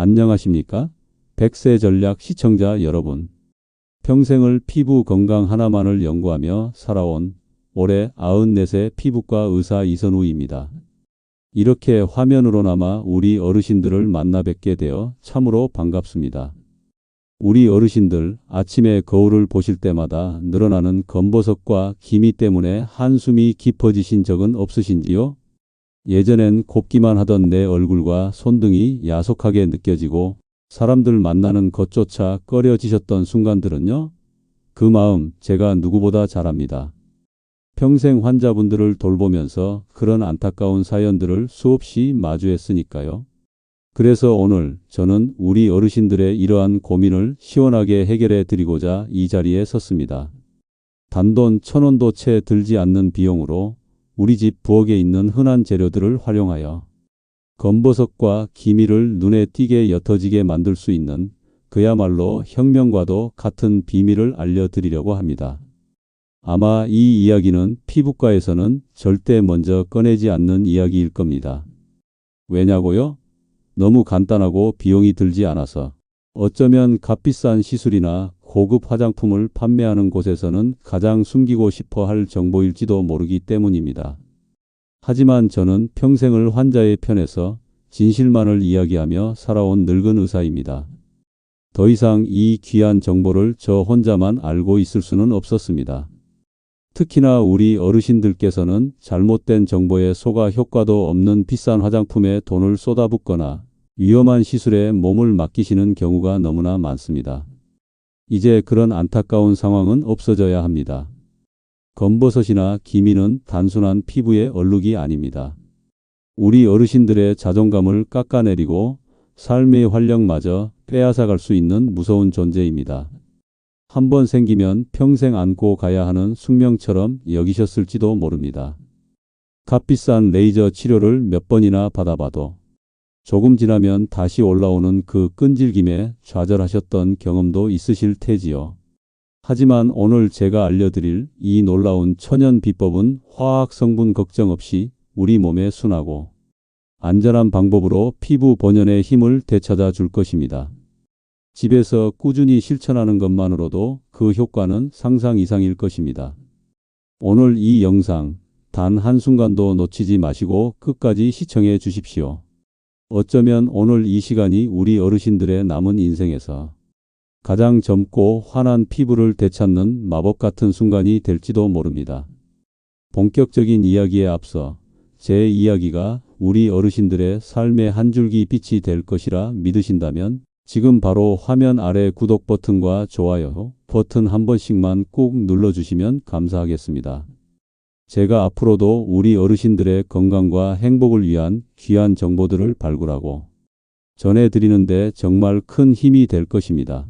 안녕하십니까? 100세 전략 시청자 여러분. 평생을 피부 건강 하나만을 연구하며 살아온 올해 94세 피부과 의사 이선우입니다. 이렇게 화면으로나마 우리 어르신들을 만나 뵙게 되어 참으로 반갑습니다. 우리 어르신들 아침에 거울을 보실 때마다 늘어나는 검버섯과 기미 때문에 한숨이 깊어지신 적은 없으신지요? 예전엔 곱기만 하던 내 얼굴과 손등이 야속하게 느껴지고 사람들 만나는 것조차 꺼려지셨던 순간들은요. 그 마음 제가 누구보다 잘 압니다. 평생 환자분들을 돌보면서 그런 안타까운 사연들을 수없이 마주했으니까요. 그래서 오늘 저는 우리 어르신들의 이러한 고민을 시원하게 해결해 드리고자 이 자리에 섰습니다. 단돈 1,000원도 채 들지 않는 비용으로 우리 집 부엌에 있는 흔한 재료들을 활용하여 검버섯과 기미를 눈에 띄게 옅어지게 만들 수 있는 그야말로 혁명과도 같은 비밀을 알려드리려고 합니다. 아마 이 이야기는 피부과에서는 절대 먼저 꺼내지 않는 이야기일 겁니다. 왜냐고요? 너무 간단하고 비용이 들지 않아서. 어쩌면 값비싼 시술이나 고급 화장품을 판매하는 곳에서는 가장 숨기고 싶어 할 정보일지도 모르기 때문입니다. 하지만 저는 평생을 환자의 편에서 진실만을 이야기하며 살아온 늙은 의사입니다. 더 이상 이 귀한 정보를 저 혼자만 알고 있을 수는 없었습니다. 특히나 우리 어르신들께서는 잘못된 정보에 속아 효과도 없는 비싼 화장품에 돈을 쏟아붓거나 위험한 시술에 몸을 맡기시는 경우가 너무나 많습니다. 이제 그런 안타까운 상황은 없어져야 합니다. 검버섯이나 기미는 단순한 피부의 얼룩이 아닙니다. 우리 어르신들의 자존감을 깎아내리고 삶의 활력마저 빼앗아갈 수 있는 무서운 존재입니다. 한번 생기면 평생 안고 가야 하는 숙명처럼 여기셨을지도 모릅니다. 값비싼 레이저 치료를 몇 번이나 받아봐도 조금 지나면 다시 올라오는 그 끈질김에 좌절하셨던 경험도 있으실 테지요. 하지만 오늘 제가 알려드릴 이 놀라운 천연 비법은 화학 성분 걱정 없이 우리 몸에 순하고 안전한 방법으로 피부 본연의 힘을 되찾아 줄 것입니다. 집에서 꾸준히 실천하는 것만으로도 그 효과는 상상 이상일 것입니다. 오늘 이 영상 단 한순간도 놓치지 마시고 끝까지 시청해 주십시오. 어쩌면 오늘 이 시간이 우리 어르신들의 남은 인생에서 가장 젊고 환한 피부를 되찾는 마법 같은 순간이 될지도 모릅니다. 본격적인 이야기에 앞서 제 이야기가 우리 어르신들의 삶의 한 줄기 빛이 될 것이라 믿으신다면 지금 바로 화면 아래 구독 버튼과 좋아요 버튼 한 번씩만 꾹 눌러주시면 감사하겠습니다. 제가 앞으로도 우리 어르신들의 건강과 행복을 위한 귀한 정보들을 발굴하고 전해드리는데 정말 큰 힘이 될 것입니다.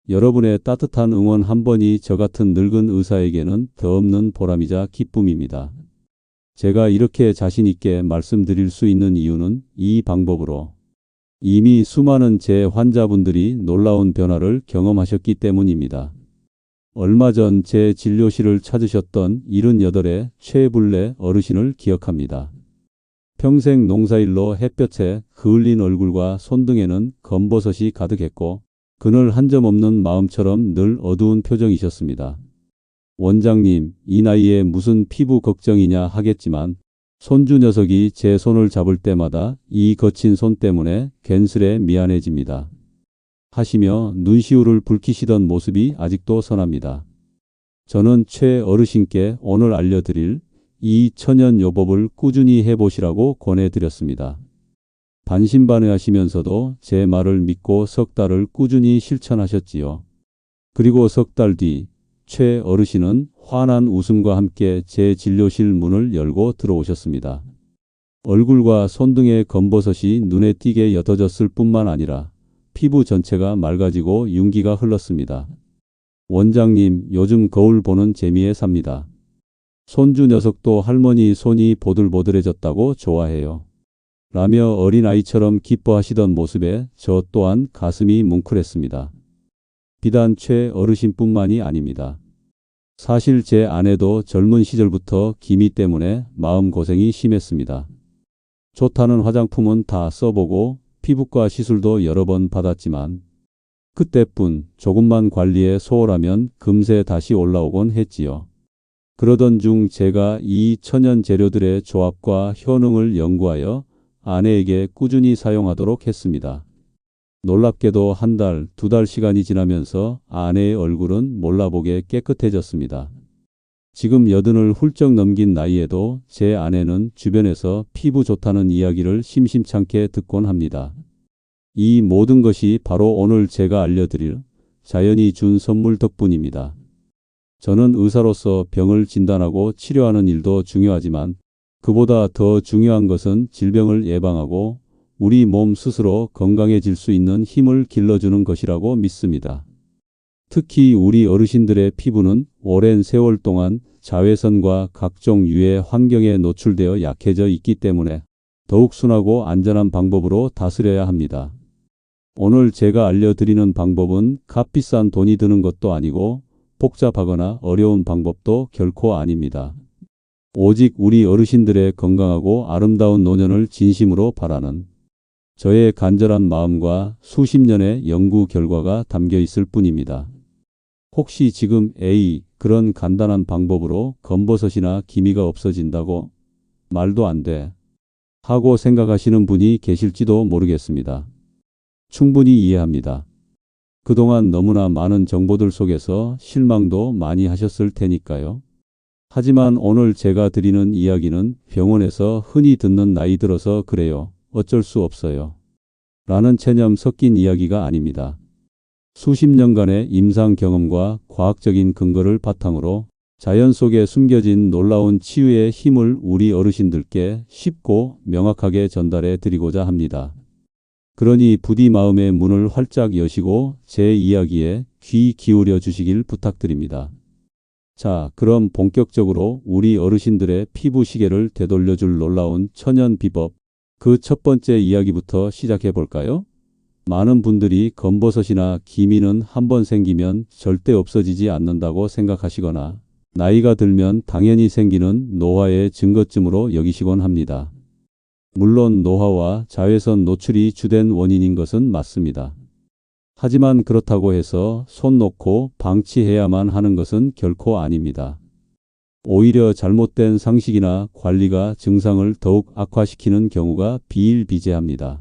여러분의 따뜻한 응원 한 번이 저 같은 늙은 의사에게는 더없는 보람이자 기쁨입니다. 제가 이렇게 자신 있게 말씀드릴 수 있는 이유는 이 방법으로 이미 수많은 제 환자분들이 놀라운 변화를 경험하셨기 때문입니다. 얼마 전 제 진료실을 찾으셨던 78의 최불래 어르신을 기억합니다. 평생 농사일로 햇볕에 그을린 얼굴과 손등에는 검버섯이 가득했고 그늘 한 점 없는 마음처럼 늘 어두운 표정이셨습니다. 원장님, 이 나이에 무슨 피부 걱정이냐 하겠지만 손주 녀석이 제 손을 잡을 때마다 이 거친 손 때문에 괜스레 미안해집니다. 하시며 눈시울을 붉히시던 모습이 아직도 선합니다. 저는 최 어르신께 오늘 알려드릴 이 천연 요법을 꾸준히 해보시라고 권해드렸습니다. 반신반의하시면서도 제 말을 믿고 석 달을 꾸준히 실천하셨지요. 그리고 석 달 뒤 최 어르신은 환한 웃음과 함께 제 진료실 문을 열고 들어오셨습니다. 얼굴과 손등의 검버섯이 눈에 띄게 옅어졌을 뿐만 아니라 피부 전체가 맑아지고 윤기가 흘렀습니다. 원장님, 요즘 거울 보는 재미에 삽니다. 손주 녀석도 할머니 손이 보들보들해졌다고 좋아해요. 라며 어린아이처럼 기뻐하시던 모습에 저 또한 가슴이 뭉클했습니다. 비단 최 어르신뿐만이 아닙니다. 사실 제 아내도 젊은 시절부터 기미 때문에 마음고생이 심했습니다. 좋다는 화장품은 다 써보고 피부과 시술도 여러 번 받았지만 그때뿐 조금만 관리에 소홀하면 금세 다시 올라오곤 했지요. 그러던 중 제가 이 천연 재료들의 조합과 효능을 연구하여 아내에게 꾸준히 사용하도록 했습니다. 놀랍게도 한 달, 두 달 시간이 지나면서 아내의 얼굴은 몰라보게 깨끗해졌습니다. 지금 80을 훌쩍 넘긴 나이에도 제 아내는 주변에서 피부 좋다는 이야기를 심심찮게 듣곤 합니다. 이 모든 것이 바로 오늘 제가 알려드릴 자연이 준 선물 덕분입니다. 저는 의사로서 병을 진단하고 치료하는 일도 중요하지만 그보다 더 중요한 것은 질병을 예방하고 우리 몸 스스로 건강해질 수 있는 힘을 길러주는 것이라고 믿습니다. 특히 우리 어르신들의 피부는 오랜 세월 동안 자외선과 각종 유해 환경에 노출되어 약해져 있기 때문에 더욱 순하고 안전한 방법으로 다스려야 합니다. 오늘 제가 알려드리는 방법은 값비싼 돈이 드는 것도 아니고 복잡하거나 어려운 방법도 결코 아닙니다. 오직 우리 어르신들의 건강하고 아름다운 노년을 진심으로 바라는 저의 간절한 마음과 수십 년의 연구 결과가 담겨 있을 뿐입니다. 혹시 지금 그런 간단한 방법으로 검버섯이나 기미가 없어진다고 말도 안 돼 하고 생각하시는 분이 계실지도 모르겠습니다. 충분히 이해합니다. 그동안 너무나 많은 정보들 속에서 실망도 많이 하셨을 테니까요. 하지만 오늘 제가 드리는 이야기는 병원에서 흔히 듣는 나이 들어서 그래요. 어쩔 수 없어요. 라는 체념 섞인 이야기가 아닙니다. 수십 년간의 임상 경험과 과학적인 근거를 바탕으로 자연 속에 숨겨진 놀라운 치유의 힘을 우리 어르신들께 쉽고 명확하게 전달해 드리고자 합니다. 그러니 부디 마음의 문을 활짝 여시고 제 이야기에 귀 기울여 주시길 부탁드립니다. 자, 그럼 본격적으로 우리 어르신들의 피부 시계를 되돌려줄 놀라운 천연 비법, 그 첫 번째 이야기부터 시작해 볼까요? 많은 분들이 검버섯이나 기미는 한번 생기면 절대 없어지지 않는다고 생각하시거나 나이가 들면 당연히 생기는 노화의 증거쯤으로 여기시곤 합니다. 물론 노화와 자외선 노출이 주된 원인인 것은 맞습니다. 하지만 그렇다고 해서 손 놓고 방치해야만 하는 것은 결코 아닙니다. 오히려 잘못된 상식이나 관리가 증상을 더욱 악화시키는 경우가 비일비재합니다.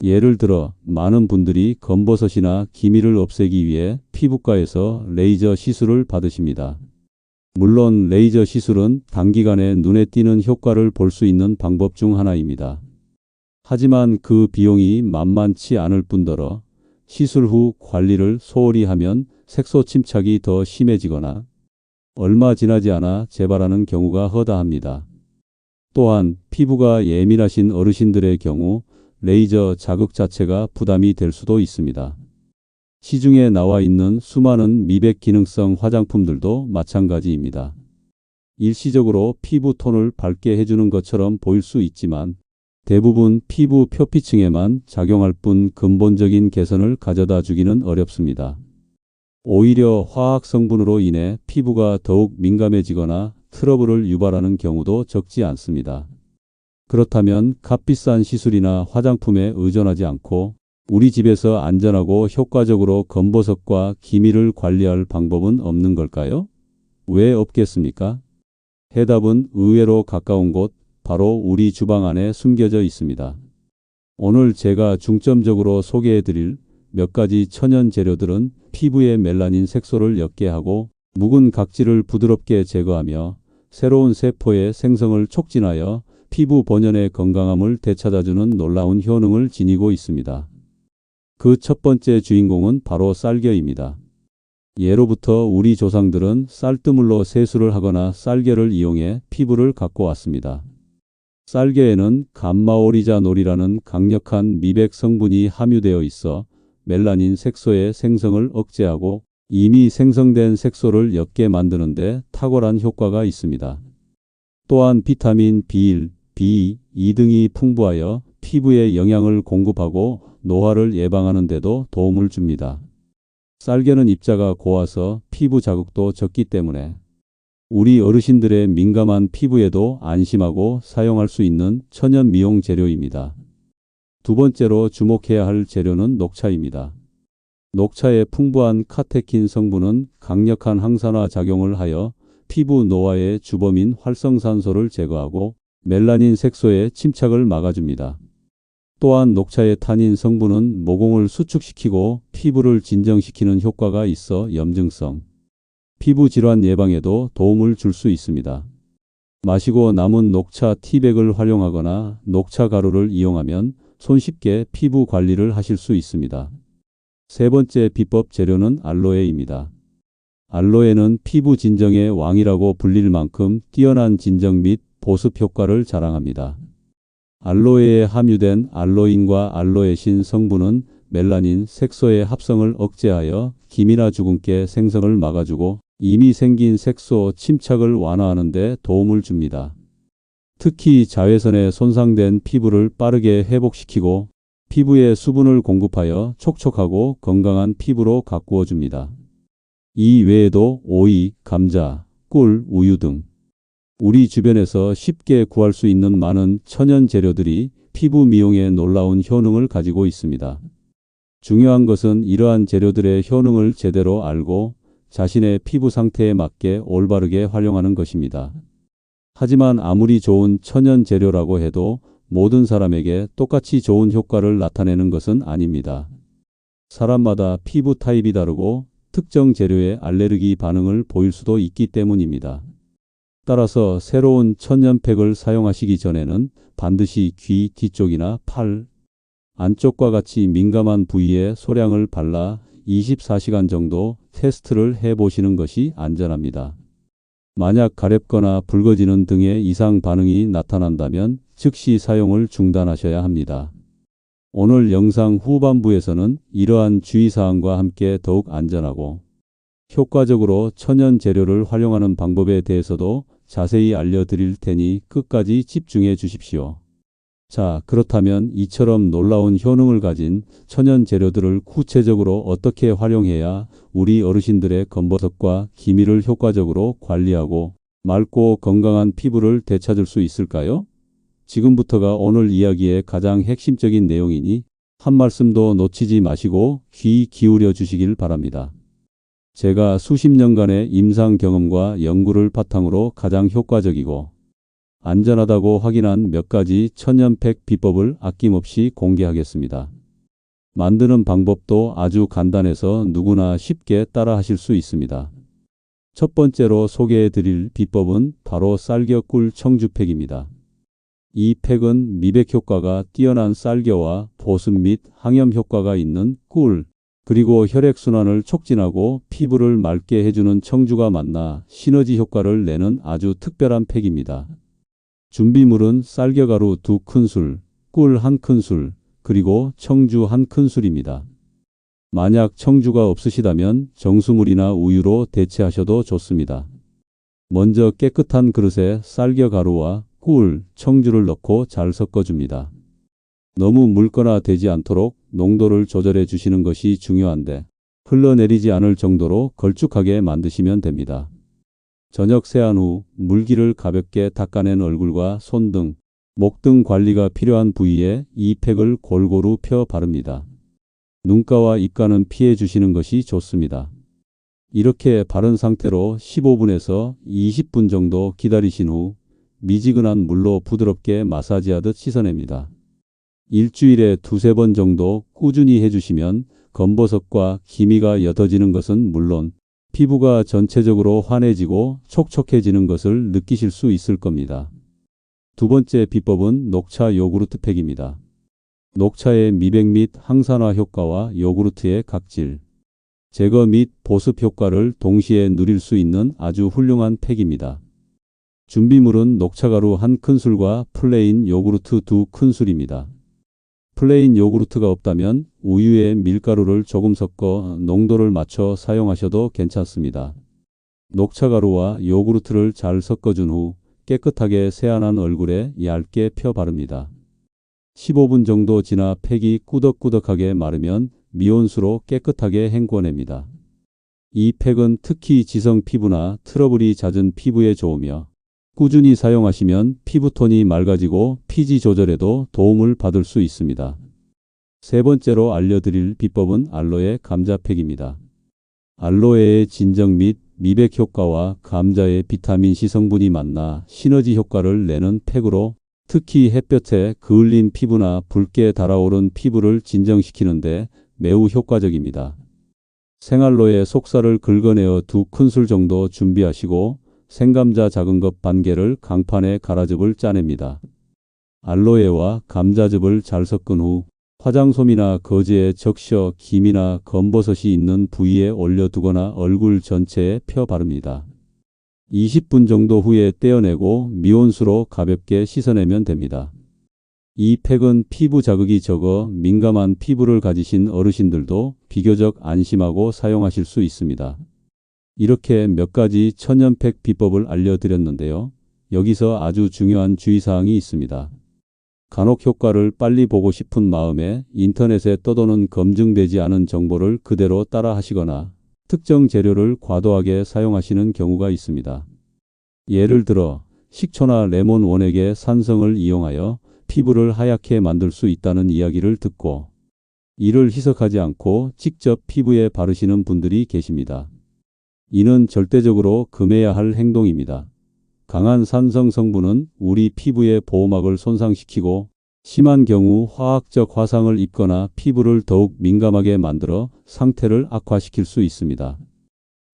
예를 들어 많은 분들이 검버섯이나 기미를 없애기 위해 피부과에서 레이저 시술을 받으십니다. 물론 레이저 시술은 단기간에 눈에 띄는 효과를 볼 수 있는 방법 중 하나입니다. 하지만 그 비용이 만만치 않을 뿐더러 시술 후 관리를 소홀히 하면 색소 침착이 더 심해지거나 얼마 지나지 않아 재발하는 경우가 허다합니다. 또한 피부가 예민하신 어르신들의 경우 레이저 자극 자체가 부담이 될 수도 있습니다. 시중에 나와 있는 수많은 미백 기능성 화장품들도 마찬가지입니다. 일시적으로 피부 톤을 밝게 해주는 것처럼 보일 수 있지만 대부분 피부 표피층에만 작용할 뿐 근본적인 개선을 가져다 주기는 어렵습니다. 오히려 화학 성분으로 인해 피부가 더욱 민감해지거나 트러블을 유발하는 경우도 적지 않습니다. 그렇다면 값비싼 시술이나 화장품에 의존하지 않고 우리 집에서 안전하고 효과적으로 검버섯과 기미를 관리할 방법은 없는 걸까요? 왜 없겠습니까? 해답은 의외로 가까운 곳, 바로 우리 주방 안에 숨겨져 있습니다. 오늘 제가 중점적으로 소개해드릴 몇 가지 천연 재료들은 피부의 멜라닌 색소를 옅게 하고 묵은 각질을 부드럽게 제거하며 새로운 세포의 생성을 촉진하여 피부 본연의 건강함을 되찾아주는 놀라운 효능을 지니고 있습니다. 그 첫 번째 주인공은 바로 쌀겨입니다. 예로부터 우리 조상들은 쌀뜨물로 세수를 하거나 쌀겨를 이용해 피부를 깎고 왔습니다. 쌀겨에는 감마오리자놀이라는 강력한 미백 성분이 함유되어 있어 멜라닌 색소의 생성을 억제하고 이미 생성된 색소를 옅게 만드는 데 탁월한 효과가 있습니다. 또한 비타민 B1, B2 등이 풍부하여 피부에 영양을 공급하고 노화를 예방하는 데도 도움을 줍니다. 쌀겨는 입자가 고와서 피부 자극도 적기 때문에 우리 어르신들의 민감한 피부에도 안심하고 사용할 수 있는 천연 미용 재료입니다. 두 번째로 주목해야 할 재료는 녹차입니다. 녹차의 풍부한 카테킨 성분은 강력한 항산화 작용을 하여 피부 노화의 주범인 활성산소를 제거하고 멜라닌 색소의 침착을 막아줍니다. 또한 녹차의 타닌 성분은 모공을 수축시키고 피부를 진정시키는 효과가 있어 염증성 피부 질환 예방에도 도움을 줄 수 있습니다. 마시고 남은 녹차 티백을 활용하거나 녹차 가루를 이용하면 손쉽게 피부 관리를 하실 수 있습니다. 세 번째 비법 재료는 알로에입니다. 알로에는 피부 진정의 왕이라고 불릴 만큼 뛰어난 진정 및 보습 효과를 자랑합니다. 알로에에 함유된 알로인과 알로에신 성분은 멜라닌 색소의 합성을 억제하여 기미나 주근깨 생성을 막아주고 이미 생긴 색소 침착을 완화하는 데 도움을 줍니다. 특히 자외선에 손상된 피부를 빠르게 회복시키고 피부에 수분을 공급하여 촉촉하고 건강한 피부로 가꾸어 줍니다. 이 외에도 오이, 감자, 꿀, 우유 등 우리 주변에서 쉽게 구할 수 있는 많은 천연 재료들이 피부 미용에 놀라운 효능을 가지고 있습니다. 중요한 것은 이러한 재료들의 효능을 제대로 알고 자신의 피부 상태에 맞게 올바르게 활용하는 것입니다. 하지만 아무리 좋은 천연 재료라고 해도 모든 사람에게 똑같이 좋은 효과를 나타내는 것은 아닙니다. 사람마다 피부 타입이 다르고 특정 재료에 알레르기 반응을 보일 수도 있기 때문입니다. 따라서 새로운 천연팩을 사용하시기 전에는 반드시 귀 뒤쪽이나 팔 안쪽과 같이 민감한 부위에 소량을 발라 24시간 정도 테스트를 해보시는 것이 안전합니다. 만약 가렵거나 붉어지는 등의 이상 반응이 나타난다면 즉시 사용을 중단하셔야 합니다. 오늘 영상 후반부에서는 이러한 주의사항과 함께 더욱 안전하고 효과적으로 천연 재료를 활용하는 방법에 대해서도 자세히 알려드릴 테니 끝까지 집중해 주십시오. 자, 그렇다면 이처럼 놀라운 효능을 가진 천연 재료들을 구체적으로 어떻게 활용해야 우리 어르신들의 검버섯과 기미를 효과적으로 관리하고 맑고 건강한 피부를 되찾을 수 있을까요? 지금부터가 오늘 이야기의 가장 핵심적인 내용이니 한 말씀도 놓치지 마시고 귀 기울여 주시길 바랍니다. 제가 수십 년간의 임상 경험과 연구를 바탕으로 가장 효과적이고 안전하다고 확인한 몇 가지 천연팩 비법을 아낌없이 공개하겠습니다. 만드는 방법도 아주 간단해서 누구나 쉽게 따라 하실 수 있습니다. 첫 번째로 소개해 드릴 비법은 바로 쌀겨꿀 청주팩입니다. 이 팩은 미백 효과가 뛰어난 쌀겨와 보습 및 항염 효과가 있는 꿀, 그리고 혈액순환을 촉진하고 피부를 맑게 해주는 청주가 만나 시너지 효과를 내는 아주 특별한 팩입니다. 준비물은 쌀겨가루 2큰술, 꿀 1큰술, 그리고 청주 1큰술입니다. 만약 청주가 없으시다면 정수물이나 우유로 대체하셔도 좋습니다. 먼저 깨끗한 그릇에 쌀겨가루와 꿀, 청주를 넣고 잘 섞어줍니다. 너무 묽거나 되지 않도록 농도를 조절해 주시는 것이 중요한데 흘러내리지 않을 정도로 걸쭉하게 만드시면 됩니다. 저녁 세안 후 물기를 가볍게 닦아낸 얼굴과 손 등, 목 등 관리가 필요한 부위에 이 팩을 골고루 펴 바릅니다. 눈가와 입가는 피해 주시는 것이 좋습니다. 이렇게 바른 상태로 15분에서 20분 정도 기다리신 후 미지근한 물로 부드럽게 마사지하듯 씻어냅니다. 일주일에 2-3번 정도 꾸준히 해주시면 검버섯과 기미가 옅어지는 것은 물론 피부가 전체적으로 환해지고 촉촉해지는 것을 느끼실 수 있을 겁니다. 두 번째 비법은 녹차 요구르트 팩입니다. 녹차의 미백 및 항산화 효과와 요구르트의 각질, 제거 및 보습 효과를 동시에 누릴 수 있는 아주 훌륭한 팩입니다. 준비물은 녹차가루 1큰술과 플레인 요구르트 2큰술입니다. 플레인 요구르트가 없다면 우유에 밀가루를 조금 섞어 농도를 맞춰 사용하셔도 괜찮습니다. 녹차가루와 요구르트를 잘 섞어준 후 깨끗하게 세안한 얼굴에 얇게 펴 바릅니다. 15분 정도 지나 팩이 꾸덕꾸덕하게 마르면 미온수로 깨끗하게 헹궈냅니다. 이 팩은 특히 지성 피부나 트러블이 잦은 피부에 좋으며 꾸준히 사용하시면 피부톤이 맑아지고 피지 조절에도 도움을 받을 수 있습니다. 세 번째로 알려드릴 비법은 알로에 감자팩입니다. 알로에의 진정 및 미백 효과와 감자의 비타민C 성분이 만나 시너지 효과를 내는 팩으로 특히 햇볕에 그을린 피부나 붉게 달아오른 피부를 진정시키는데 매우 효과적입니다. 생알로에 속살을 긁어내어 2큰술 정도 준비하시고 생감자 작은 것 반 개를 강판에 갈아즙을 짜냅니다. 알로에와 감자즙을 잘 섞은 후 화장솜이나 거즈에 적셔 김이나 검버섯이 있는 부위에 올려두거나 얼굴 전체에 펴 바릅니다. 20분 정도 후에 떼어내고 미온수로 가볍게 씻어내면 됩니다. 이 팩은 피부 자극이 적어 민감한 피부를 가지신 어르신들도 비교적 안심하고 사용하실 수 있습니다. 이렇게 몇 가지 천연팩 비법을 알려드렸는데요. 여기서 아주 중요한 주의사항이 있습니다. 간혹 효과를 빨리 보고 싶은 마음에 인터넷에 떠도는 검증되지 않은 정보를 그대로 따라 하시거나 특정 재료를 과도하게 사용하시는 경우가 있습니다. 예를 들어 식초나 레몬 원액의 산성을 이용하여 피부를 하얗게 만들 수 있다는 이야기를 듣고 이를 희석하지 않고 직접 피부에 바르시는 분들이 계십니다. 이는 절대적으로 금해야 할 행동입니다. 강한 산성 성분은 우리 피부의 보호막을 손상시키고 심한 경우 화학적 화상을 입거나 피부를 더욱 민감하게 만들어 상태를 악화시킬 수 있습니다.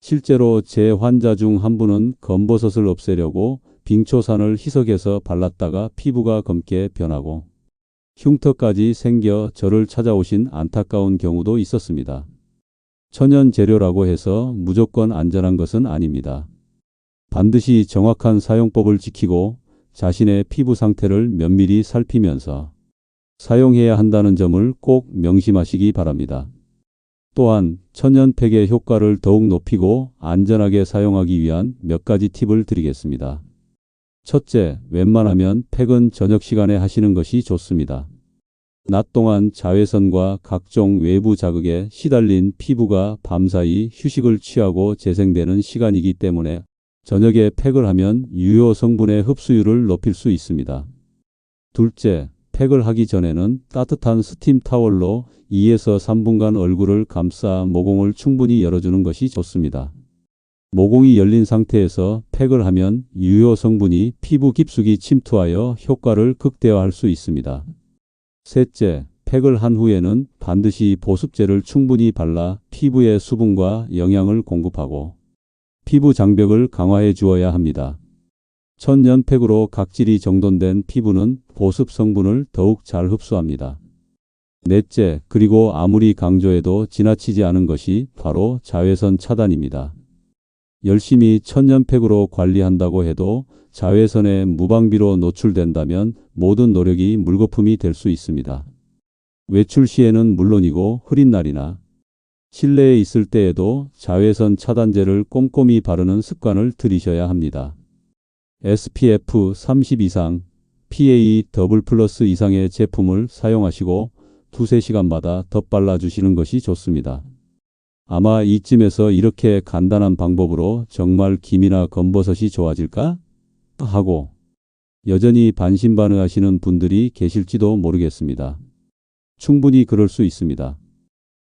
실제로 제 환자 중 한 분은 검버섯을 없애려고 빙초산을 희석해서 발랐다가 피부가 검게 변하고 흉터까지 생겨 저를 찾아오신 안타까운 경우도 있었습니다. 천연 재료라고 해서 무조건 안전한 것은 아닙니다. 반드시 정확한 사용법을 지키고 자신의 피부 상태를 면밀히 살피면서 사용해야 한다는 점을 꼭 명심하시기 바랍니다. 또한 천연팩의 효과를 더욱 높이고 안전하게 사용하기 위한 몇 가지 팁을 드리겠습니다. 첫째, 웬만하면 팩은 저녁 시간에 하시는 것이 좋습니다. 낮 동안 자외선과 각종 외부 자극에 시달린 피부가 밤사이 휴식을 취하고 재생되는 시간이기 때문에 저녁에 팩을 하면 유효 성분의 흡수율을 높일 수 있습니다. 둘째, 팩을 하기 전에는 따뜻한 스팀 타월로 2에서 3분간 얼굴을 감싸 모공을 충분히 열어주는 것이 좋습니다. 모공이 열린 상태에서 팩을 하면 유효 성분이 피부 깊숙이 침투하여 효과를 극대화할 수 있습니다. 셋째, 팩을 한 후에는 반드시 보습제를 충분히 발라 피부에 수분과 영양을 공급하고 피부 장벽을 강화해 주어야 합니다. 천연팩으로 각질이 정돈된 피부는 보습 성분을 더욱 잘 흡수합니다. 넷째, 그리고 아무리 강조해도 지나치지 않은 것이 바로 자외선 차단입니다. 열심히 천연팩으로 관리한다고 해도 자외선에 무방비로 노출된다면 모든 노력이 물거품이 될 수 있습니다. 외출 시에는 물론이고 흐린 날이나 실내에 있을 때에도 자외선 차단제를 꼼꼼히 바르는 습관을 들이셔야 합니다. SPF 30 이상, PA 더블+ 이상의 제품을 사용하시고 2~3시간마다 덧발라 주시는 것이 좋습니다. 아마 이쯤에서 이렇게 간단한 방법으로 정말 김이나 검버섯이 좋아질까? 하고 여전히 반신반의하시는 분들이 계실지도 모르겠습니다. 충분히 그럴 수 있습니다.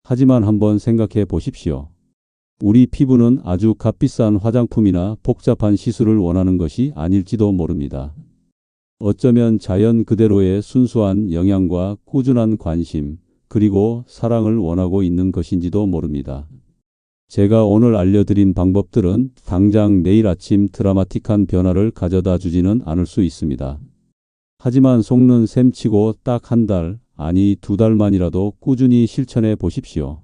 하지만 한번 생각해 보십시오. 우리 피부는 아주 값비싼 화장품이나 복잡한 시술을 원하는 것이 아닐지도 모릅니다. 어쩌면 자연 그대로의 순수한 영양과 꾸준한 관심, 그리고 사랑을 원하고 있는 것인지도 모릅니다. 제가 오늘 알려드린 방법들은 당장 내일 아침 드라마틱한 변화를 가져다 주지는 않을 수 있습니다. 하지만 속는 셈치고 딱 한 달, 아니 2달만이라도 꾸준히 실천해 보십시오.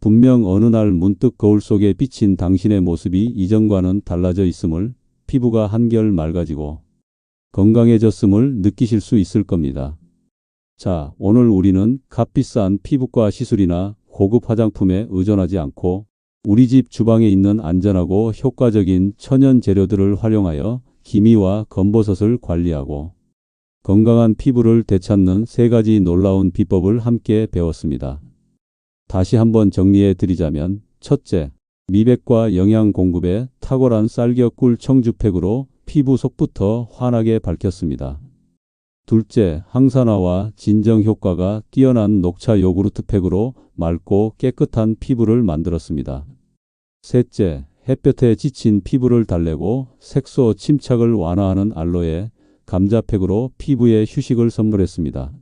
분명 어느 날 문득 거울 속에 비친 당신의 모습이 이전과는 달라져 있음을, 피부가 한결 맑아지고 건강해졌음을 느끼실 수 있을 겁니다. 자, 오늘 우리는 값비싼 피부과 시술이나 고급 화장품에 의존하지 않고 우리 집 주방에 있는 안전하고 효과적인 천연 재료들을 활용하여 기미와 검버섯을 관리하고 건강한 피부를 되찾는 3가지 놀라운 비법을 함께 배웠습니다. 다시 한번 정리해 드리자면, 첫째, 미백과 영양 공급에 탁월한 쌀겨 꿀 청주팩으로 피부 속부터 환하게 밝혔습니다. 둘째, 항산화와 진정 효과가 뛰어난 녹차 요구르트 팩으로 맑고 깨끗한 피부를 만들었습니다. 셋째, 햇볕에 지친 피부를 달래고 색소 침착을 완화하는 알로에 감자팩으로 피부에 휴식을 선물했습니다.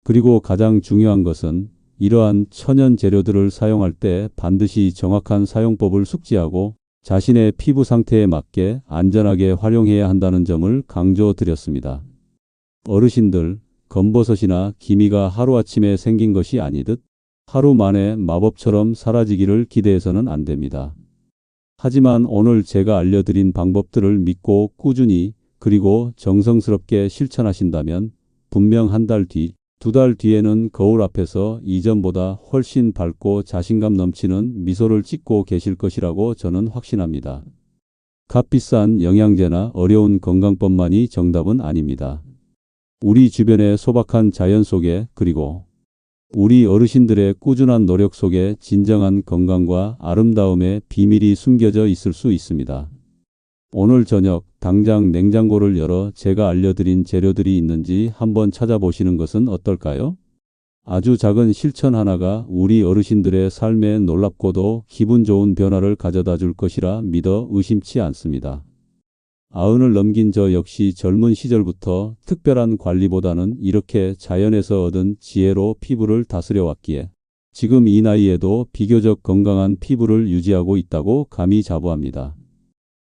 그리고 가장 중요한 것은 이러한 천연 재료들을 사용할 때 반드시 정확한 사용법을 숙지하고 자신의 피부 상태에 맞게 안전하게 활용해야 한다는 점을 강조드렸습니다. 어르신들, 검버섯이나 기미가 하루아침에 생긴 것이 아니듯 하루 만에 마법처럼 사라지기를 기대해서는 안 됩니다. 하지만 오늘 제가 알려드린 방법들을 믿고 꾸준히 그리고 정성스럽게 실천하신다면 분명 한 달 뒤, 두 달 뒤에는 거울 앞에서 이전보다 훨씬 밝고 자신감 넘치는 미소를 짓고 계실 것이라고 저는 확신합니다. 값비싼 영양제나 어려운 건강법만이 정답은 아닙니다. 우리 주변의 소박한 자연 속에 그리고 우리 어르신들의 꾸준한 노력 속에 진정한 건강과 아름다움의 비밀이 숨겨져 있을 수 있습니다. 오늘 저녁 당장 냉장고를 열어 제가 알려드린 재료들이 있는지 한번 찾아보시는 것은 어떨까요? 아주 작은 실천 하나가 우리 어르신들의 삶에 놀랍고도 기분 좋은 변화를 가져다 줄 것이라 믿어 의심치 않습니다. 90을 넘긴 저 역시 젊은 시절부터 특별한 관리보다는 이렇게 자연에서 얻은 지혜로 피부를 다스려 왔기에 지금 이 나이에도 비교적 건강한 피부를 유지하고 있다고 감히 자부합니다.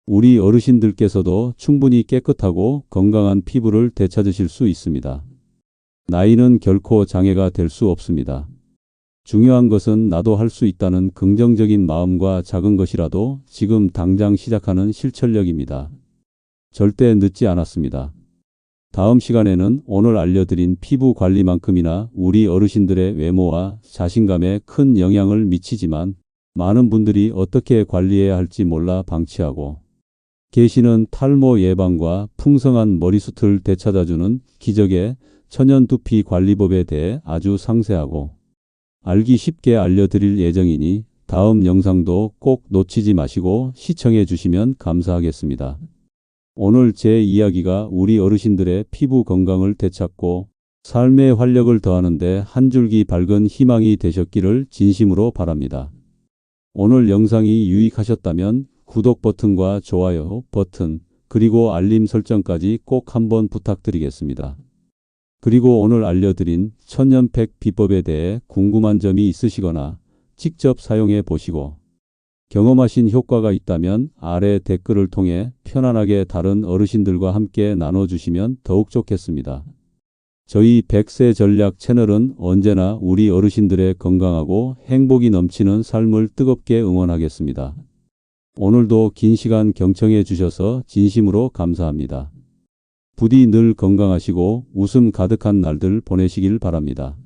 우리 어르신들께서도 충분히 깨끗하고 건강한 피부를 되찾으실 수 있습니다. 나이는 결코 장애가 될 수 없습니다. 중요한 것은 나도 할 수 있다는 긍정적인 마음과 작은 것이라도 지금 당장 시작하는 실천력입니다. 절대 늦지 않았습니다. 다음 시간에는 오늘 알려드린 피부 관리만큼이나 우리 어르신들의 외모와 자신감에 큰 영향을 미치지만 많은 분들이 어떻게 관리해야 할지 몰라 방치하고 계시는 탈모 예방과 풍성한 머리숱을 되찾아주는 기적의 천연 두피 관리법에 대해 아주 상세하고 알기 쉽게 알려드릴 예정이니 다음 영상도 꼭 놓치지 마시고 시청해 주시면 감사하겠습니다. 오늘 제 이야기가 우리 어르신들의 피부 건강을 되찾고 삶의 활력을 더하는 데 한 줄기 밝은 희망이 되셨기를 진심으로 바랍니다. 오늘 영상이 유익하셨다면 구독 버튼과 좋아요 버튼 그리고 알림 설정까지 꼭 한번 부탁드리겠습니다. 그리고 오늘 알려드린 천연팩 비법에 대해 궁금한 점이 있으시거나 직접 사용해 보시고 경험하신 효과가 있다면 아래 댓글을 통해 편안하게 다른 어르신들과 함께 나눠주시면 더욱 좋겠습니다. 저희 100세 전략 채널은 언제나 우리 어르신들의 건강하고 행복이 넘치는 삶을 뜨겁게 응원하겠습니다. 오늘도 긴 시간 경청해 주셔서 진심으로 감사합니다. 부디 늘 건강하시고 웃음 가득한 날들 보내시길 바랍니다.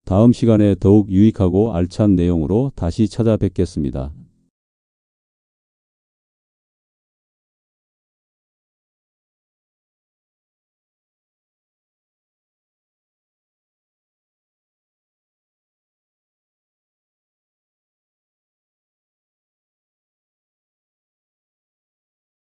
다음 시간에 더욱 유익하고 알찬 내용으로 다시 찾아뵙겠습니다.